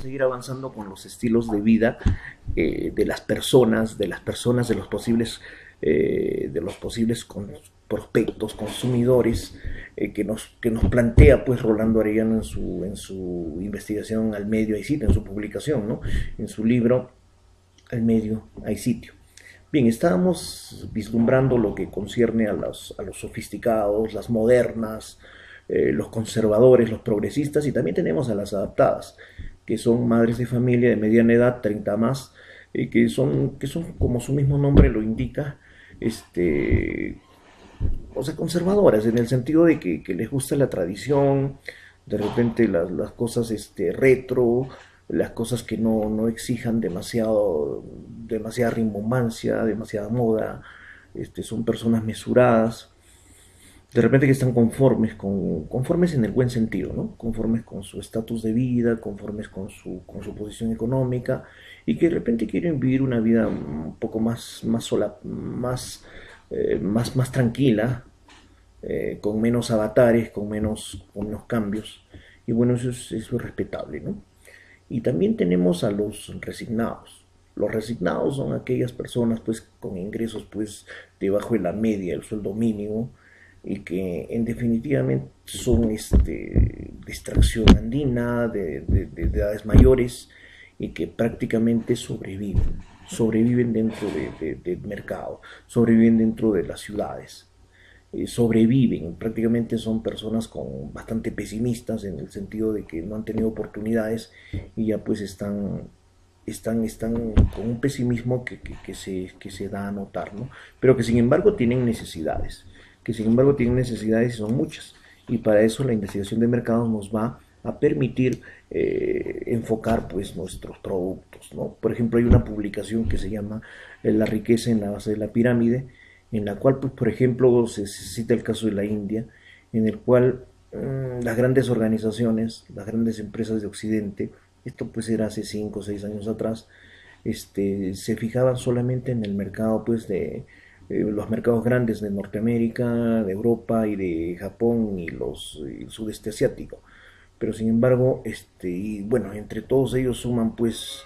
seguir avanzando con los estilos de vida de las personas, de los posibles prospectos, consumidores, que nos plantea pues Rolando Arellano en su investigación Al Medio hay sitio, en su publicación, ¿no? En su libro Al Medio hay sitio. Bien, estábamos vislumbrando lo que concierne a los sofisticados, las modernas, los conservadores, los progresistas, y también tenemos a las adaptadas, que son madres de familia de mediana edad, 30 más, que son, como su mismo nombre lo indica, o sea, conservadoras, en el sentido de que les gusta la tradición, de repente las cosas retro, las cosas que no exijan demasiada rimbombancia, demasiada moda, son personas mesuradas, de repente que están conformes en el buen sentido, ¿no? Conformes con su estatus de vida, conformes con su posición económica, y que de repente quieren vivir una vida un poco más sola, más tranquila, con menos avatares, con menos cambios. Y bueno, eso es respetable, ¿no? Y también tenemos a los resignados. Los resignados son aquellas personas pues con ingresos pues debajo de la media, el sueldo mínimo, y que en definitivamente son de extracción andina, de edades mayores, y que prácticamente sobreviven dentro del mercado, sobreviven dentro de las ciudades, sobreviven, prácticamente son personas bastante pesimistas en el sentido de que no han tenido oportunidades y ya pues están con un pesimismo que se da a notar, ¿no? Pero que sin embargo tienen necesidades, y son muchas, y para eso la investigación de mercados nos va a permitir enfocar pues nuestros productos, ¿no? Por ejemplo, hay una publicación que se llama La riqueza en la base de la pirámide, en la cual pues por ejemplo se cita el caso de la India, en el cual las grandes organizaciones, las grandes empresas de Occidente, esto pues era hace 5 o 6 años atrás, se fijaban solamente en el mercado pues de los mercados grandes de Norteamérica, de Europa y de Japón y el sudeste asiático. Pero sin embargo, y bueno, entre todos ellos suman pues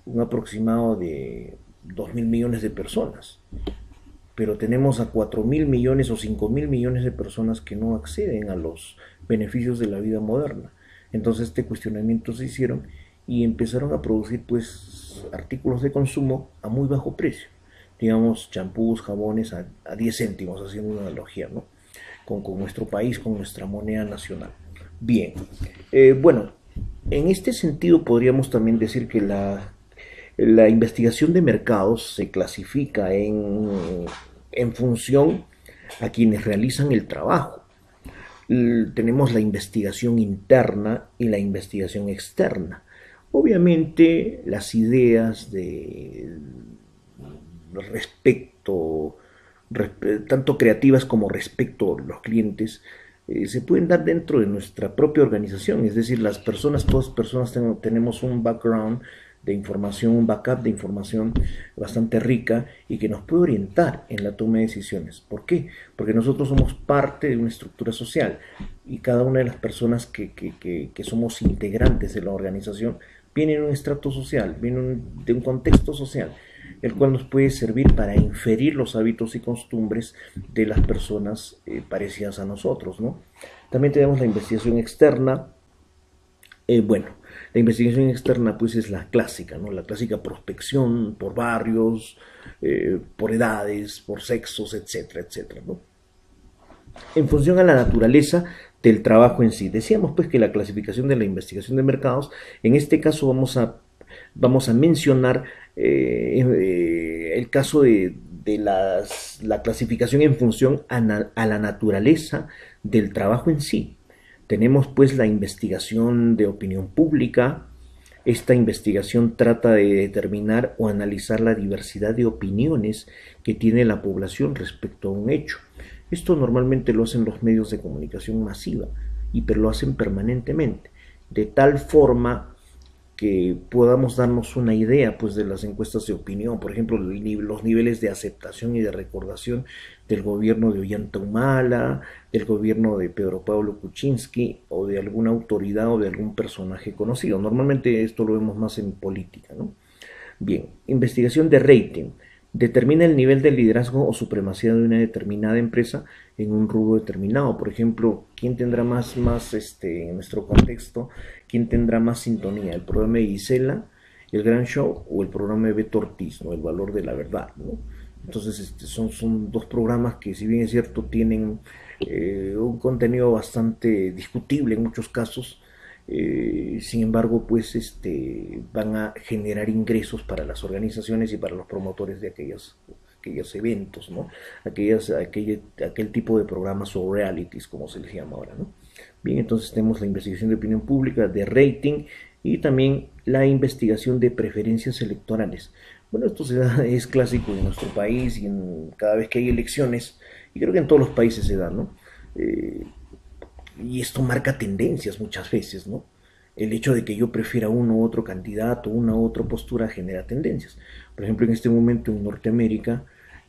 un aproximado de 2.000 millones de personas. Pero tenemos a 4.000 millones o 5.000 millones de personas que no acceden a los beneficios de la vida moderna. Entonces este cuestionamiento se hicieron y empezaron a producir pues artículos de consumo a muy bajo precio, digamos champús, jabones a 10 céntimos, haciendo una analogía, ¿no? Con nuestro país, con nuestra moneda nacional. Bien, bueno, en este sentido podríamos también decir que la investigación de mercados se clasifica en función a quienes realizan el trabajo. Tenemos la investigación interna y la investigación externa. Obviamente las ideas de respecto, tanto creativas como respecto a los clientes, se pueden dar dentro de nuestra propia organización, es decir, todas personas tenemos un background de información, un backup de información bastante rica y que nos puede orientar en la toma de decisiones. ¿Por qué? Porque nosotros somos parte de una estructura social y cada una de las personas que somos integrantes de la organización viene de un estrato social, viene de un contexto social, el cual nos puede servir para inferir los hábitos y costumbres de las personas parecidas a nosotros, ¿no? También tenemos la investigación externa. Bueno, la investigación externa pues es la clásica, ¿no? La clásica prospección por barrios, por edades, por sexos, etcétera, etcétera, ¿no? En función a la naturaleza del trabajo en sí. Decíamos pues que la clasificación de la investigación de mercados, en este caso vamos a mencionar el caso de la clasificación en función a la naturaleza del trabajo en sí. Tenemos pues la investigación de opinión pública. Esta investigación trata de determinar o analizar la diversidad de opiniones que tiene la población respecto a un hecho. Esto normalmente lo hacen los medios de comunicación masiva, pero lo hacen permanentemente, de tal forma que podamos darnos una idea pues de las encuestas de opinión, por ejemplo, los niveles de aceptación y de recordación del gobierno de Ollanta Humala, del gobierno de Pedro Pablo Kuczynski o de alguna autoridad o de algún personaje conocido. Normalmente esto lo vemos más en política, ¿no? Bien, investigación de rating. Determina el nivel de liderazgo o supremacía de una determinada empresa en un rubro determinado. Por ejemplo, ¿quién tendrá en nuestro contexto, quién tendrá más sintonía? ¿El programa de Gisela, el Gran Show o el programa de Beto Ortiz, ¿no? El valor de la verdad, ¿no? Entonces, son dos programas que, si bien es cierto, tienen un contenido bastante discutible en muchos casos. Sin embargo, pues van a generar ingresos para las organizaciones y para los promotores de aquellos eventos, ¿no? Aquel tipo de programas o realities, como se les llama ahora, ¿no? Bien, entonces tenemos la investigación de opinión pública, de rating y también la investigación de preferencias electorales. Bueno, es clásico en nuestro país y cada vez que hay elecciones, y creo que en todos los países se da, ¿no? Y esto marca tendencias muchas veces, ¿no? El hecho de que yo prefiera uno u otro candidato, una u otra postura genera tendencias. Por ejemplo, en este momento en Norteamérica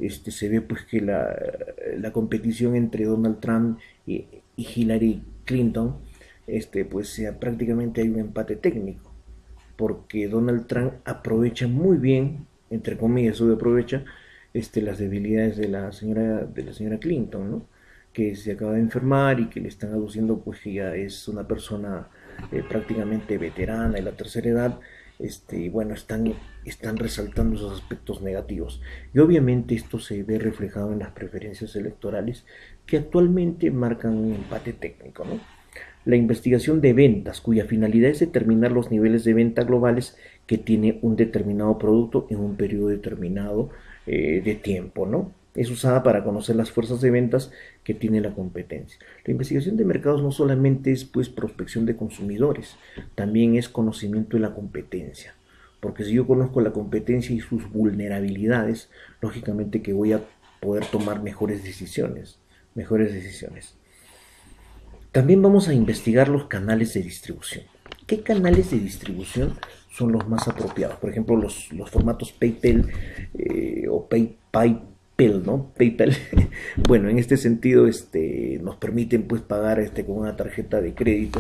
se ve pues que la competición entre Donald Trump y Hillary Clinton, prácticamente hay un empate técnico, porque Donald Trump aprovecha muy bien, entre comillas, aprovecha las debilidades de la señora Clinton, ¿no? Que se acaba de enfermar y que le están aduciendo pues que ya es una persona prácticamente veterana de la tercera edad. Y bueno, están resaltando esos aspectos negativos. Y obviamente esto se ve reflejado en las preferencias electorales que actualmente marcan un empate técnico, ¿no? La investigación de ventas, cuya finalidad es determinar los niveles de venta globales que tiene un determinado producto en un periodo determinado de tiempo, ¿no? Es usada para conocer las fuerzas de ventas que tiene la competencia. La investigación de mercados no solamente es pues prospección de consumidores, también es conocimiento de la competencia. Porque si yo conozco la competencia y sus vulnerabilidades, lógicamente que voy a poder tomar mejores decisiones. También vamos a investigar los canales de distribución. ¿Qué canales de distribución son los más apropiados? Por ejemplo, los formatos PayPal o PayPal, ¿no? PayPal. Bueno, en este sentido nos permiten pues pagar con una tarjeta de crédito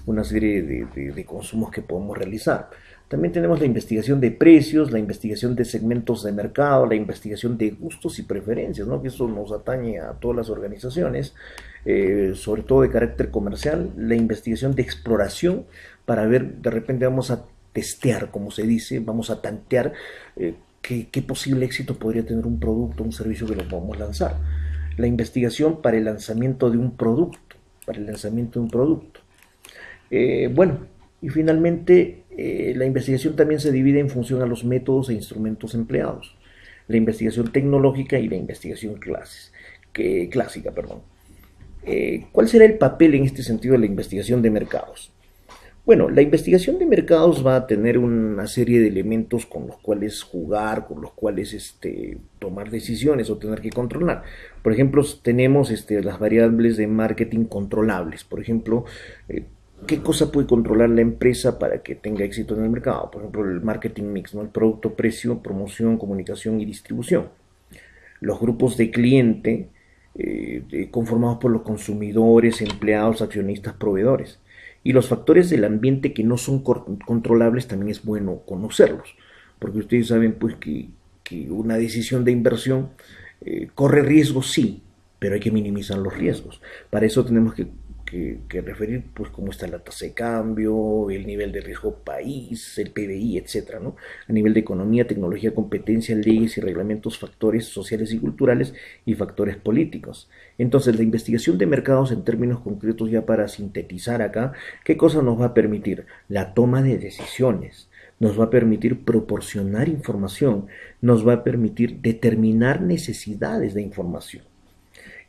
una serie de consumos que podemos realizar. También tenemos la investigación de precios, la investigación de segmentos de mercado, la investigación de gustos y preferencias, ¿no? Que eso nos atañe a todas las organizaciones, sobre todo de carácter comercial, la investigación de exploración para ver, de repente vamos a testear, como se dice, vamos a tantear qué posible éxito podría tener un producto, un servicio que lo podamos lanzar. La investigación para el lanzamiento de un producto, bueno, y finalmente la investigación también se divide en función a los métodos e instrumentos empleados. La investigación tecnológica y la investigación clásica. ¿Cuál será el papel en este sentido de la investigación de mercados? Bueno, la investigación de mercados va a tener una serie de elementos con los cuales jugar, con los cuales tomar decisiones o tener que controlar. Por ejemplo, tenemos las variables de marketing controlables. Por ejemplo, ¿qué cosa puede controlar la empresa para que tenga éxito en el mercado? Por ejemplo, el marketing mix, ¿no? El producto, precio, promoción, comunicación y distribución. Los grupos de cliente conformados por los consumidores, empleados, accionistas, proveedores. Y los factores del ambiente que no son controlables también es bueno conocerlos, porque ustedes saben pues que una decisión de inversión corre riesgos, sí, pero hay que minimizar los riesgos. Para eso tenemos que referir pues cómo está la tasa de cambio, el nivel de riesgo país, el PBI, etcétera, ¿no? A nivel de economía, tecnología, competencia, leyes y reglamentos, factores sociales y culturales y factores políticos. Entonces, la investigación de mercados en términos concretos, ya para sintetizar acá, ¿qué cosa nos va a permitir? La toma de decisiones, nos va a permitir proporcionar información, nos va a permitir determinar necesidades de información.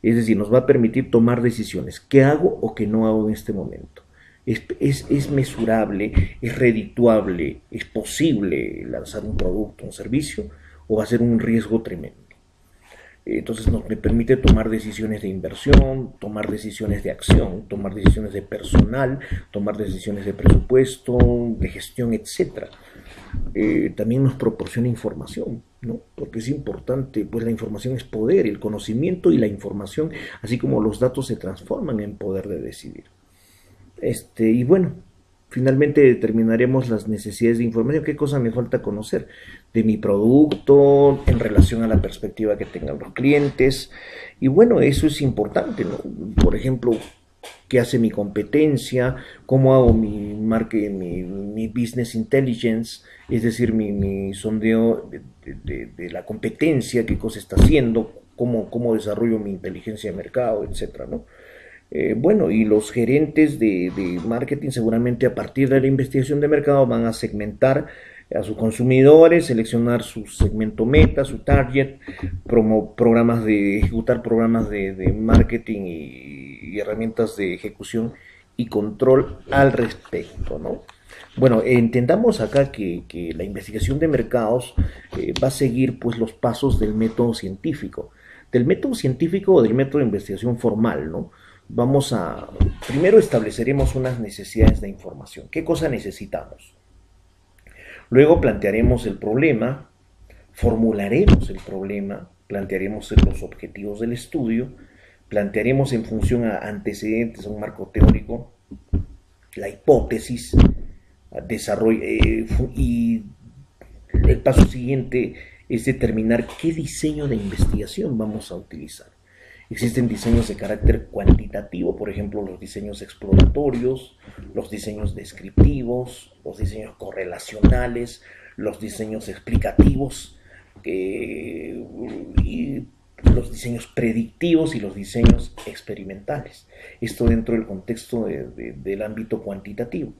Es decir, nos va a permitir tomar decisiones. ¿Qué hago o qué no hago en este momento? ¿Es mesurable? ¿Es redituable? ¿Es posible lanzar un producto, un servicio? ¿O va a ser un riesgo tremendo? Entonces me permite tomar decisiones de inversión, tomar decisiones de acción, tomar decisiones de personal, tomar decisiones de presupuesto, de gestión, etcétera. También nos proporciona información, ¿no? Porque es importante, pues la información es poder, el conocimiento y la información, así como los datos se transforman en poder de decidir. Y bueno, finalmente determinaremos las necesidades de información, qué cosa me falta conocer de mi producto en relación a la perspectiva que tengan los clientes. Y bueno, eso es importante, ¿no? Por ejemplo, qué hace mi competencia, cómo hago mi business intelligence, es decir, mi sondeo de la competencia, qué cosa está haciendo, cómo desarrollo mi inteligencia de mercado, etcétera, ¿no? Bueno, y los gerentes de marketing seguramente a partir de la investigación de mercado van a segmentar a sus consumidores, seleccionar su segmento meta, su target, ejecutar programas de marketing y herramientas de ejecución y control al respecto, ¿no? Bueno, entendamos acá que la investigación de mercados va a seguir pues los pasos del método científico. Del método científico o del método de investigación formal, ¿no? Primero estableceremos unas necesidades de información. ¿Qué cosa necesitamos? Luego plantearemos el problema, formularemos el problema, plantearemos los objetivos del estudio, plantearemos en función a antecedentes, a un marco teórico, la hipótesis, y el paso siguiente es determinar qué diseño de investigación vamos a utilizar. Existen diseños de carácter cuantitativo, por ejemplo, los diseños exploratorios, los diseños descriptivos, los diseños correlacionales, los diseños explicativos, y los diseños predictivos y los diseños experimentales. Esto dentro del contexto del ámbito cuantitativo.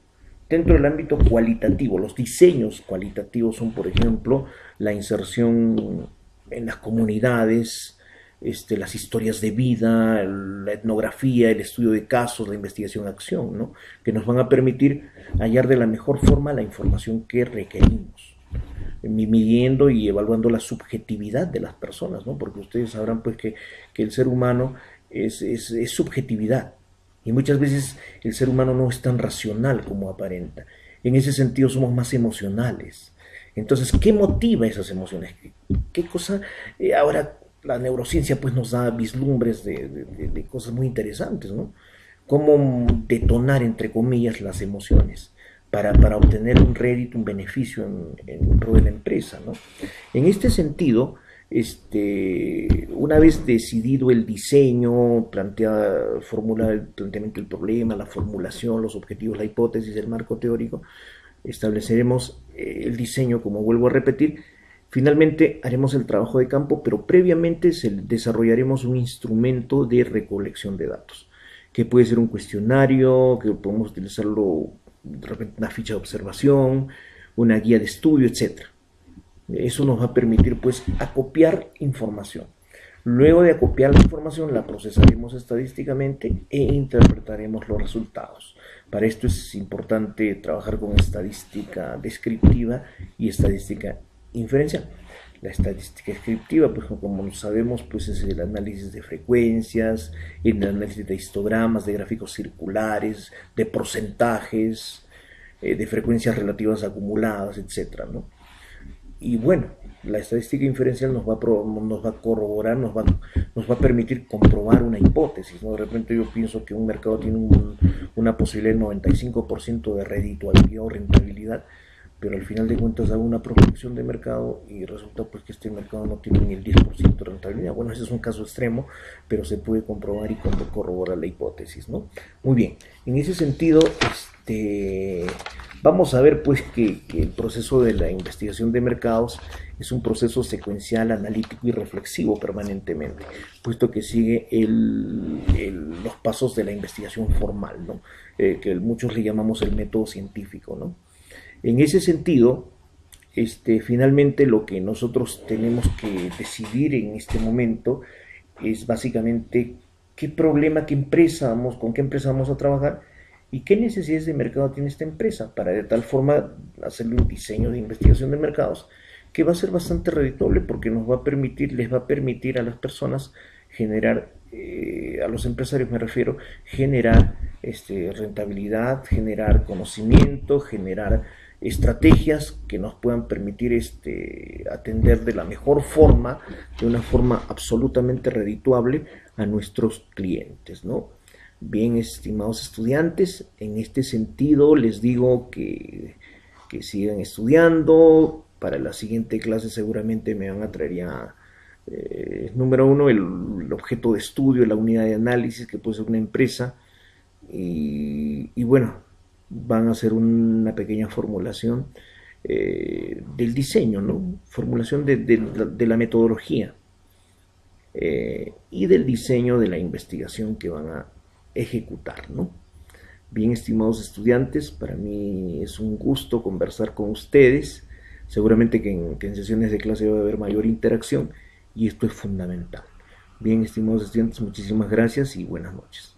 Dentro del ámbito cualitativo, los diseños cualitativos son, por ejemplo, la inserción en las comunidades, las historias de vida, la etnografía, el estudio de casos, la investigación-acción, ¿no? Que nos van a permitir hallar de la mejor forma la información que requerimos, midiendo y evaluando la subjetividad de las personas, ¿no? Porque ustedes sabrán pues que el ser humano es subjetividad, y muchas veces el ser humano no es tan racional como aparenta. En ese sentido somos más emocionales. Entonces, ¿qué motiva esas emociones? ¿Qué cosa? Ahora la neurociencia pues nos da vislumbres de cosas muy interesantes, ¿no? Cómo detonar, entre comillas, las emociones para obtener un rédito, un beneficio en pro de la empresa, ¿no? En este sentido, una vez decidido el diseño, formular el planteamiento del problema, la formulación, los objetivos, la hipótesis, el marco teórico, estableceremos el diseño, como vuelvo a repetir. Finalmente haremos el trabajo de campo, pero previamente desarrollaremos un instrumento de recolección de datos, que puede ser un cuestionario, que podemos utilizarlo de repente una ficha de observación, una guía de estudio, etc. Eso nos va a permitir pues acopiar información. Luego de acopiar la información la procesaremos estadísticamente e interpretaremos los resultados. Para esto es importante trabajar con estadística descriptiva y estadística inferencial. La estadística descriptiva, pues como sabemos, pues es el análisis de frecuencias, el análisis de histogramas, de gráficos circulares, de porcentajes, de frecuencias relativas acumuladas, etcétera, ¿no? Y bueno, la estadística inferencial nos va a corroborar, nos va a permitir comprobar una hipótesis, ¿no? De repente yo pienso que un mercado tiene una posibilidad del 95% de redituabilidad o rentabilidad, pero al final de cuentas hago una prospección de mercado y resulta pues que este mercado no tiene ni el 10% de rentabilidad. Bueno, ese es un caso extremo, pero se puede comprobar y corroborar la hipótesis, ¿no? Muy bien, en ese sentido, vamos a ver pues que el proceso de la investigación de mercados es un proceso secuencial, analítico y reflexivo permanentemente, puesto que sigue los pasos de la investigación formal, ¿no? Que muchos le llamamos el método científico, ¿no? En ese sentido, finalmente lo que nosotros tenemos que decidir en este momento es básicamente qué problema, con qué empresa vamos a trabajar y qué necesidades de mercado tiene esta empresa para de tal forma hacerle un diseño de investigación de mercados que va a ser bastante redituable porque nos va a permitir, les va a permitir a las personas generar, a los empresarios me refiero, generar rentabilidad, generar conocimiento, generar estrategias que nos puedan permitir atender de la mejor forma, de una forma absolutamente redituable a nuestros clientes, ¿no? Bien, estimados estudiantes, en este sentido les digo que sigan estudiando. Para la siguiente clase seguramente me van a traer ya, número uno, el objeto de estudio, la unidad de análisis, que puede ser una empresa, y bueno, van a hacer una pequeña formulación del diseño, ¿no? Formulación de la metodología y del diseño de la investigación que van a ejecutar, ¿no? Bien, estimados estudiantes, para mí es un gusto conversar con ustedes. Seguramente que en sesiones de clase va a haber mayor interacción y esto es fundamental. Bien, estimados estudiantes, muchísimas gracias y buenas noches.